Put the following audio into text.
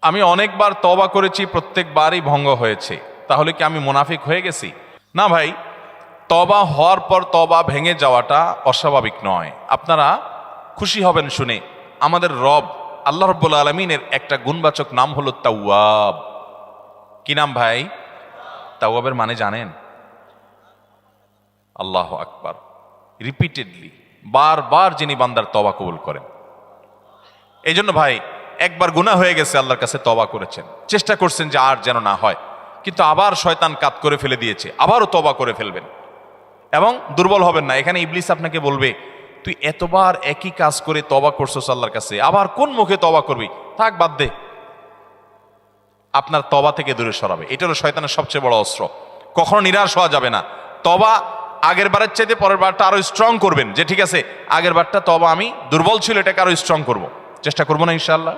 আমি অনেকবার তওবা করেছি, প্রত্যেকবারই ভঙ্গ হয়েছে, তাহলে কি আমি মুনাফিক হয়ে গেছি? না ভাই, তওবা হওয়ার পর তওবা ভেঙে যাওয়াটা অস্বাভাবিক নয়। আপনারা খুশি হবেন শুনে, আমাদের রব আল্লাহ রাব্বুল আলামিনের একটা গুণবাচক নাম হলো তাওয়াব। কি নাম ভাই? তাওয়াবের মানে জানেন? আল্লাহু আকবার। রিপিটেডলি, বারবার যিনি বান্দার তওবা কবুল করেন। এই জন্য ভাই, একবার গুনাহ হয়ে গেছে, আল্লাহর কাছে তওবা করেছেন, চেষ্টা করছেন যে আর যেন না হয়, কিন্তু আবার শয়তান কাত করে ফেলে দিয়েছে, আবারও তওবা করে ফেলবেন এবং দুর্বল হবেন না। এখানে ইবলিস আপনাকে বলবে, তুই এতবার একই কাজ করে তওবা করছস আল্লাহর কাছে, আবার কোন মুখে তওবা করবি? থাক, বাদ দে। আপনার তওবা থেকে দূরে সরাবে। এটা হলো শয়তানের সবচেয়ে বড় অস্ত্র। কখনো নিরাশ হওয়া যাবে না। তওবা আগের বারের চাইতে পরের বারটা আরো স্ট্রং করবেন, যে ঠিক আছে আগের বারটা তওবা আমি দুর্বল ছিল, এটাকে আরো স্ট্রং করব, চেষ্টা করবো না ইনশাআল্লাহ।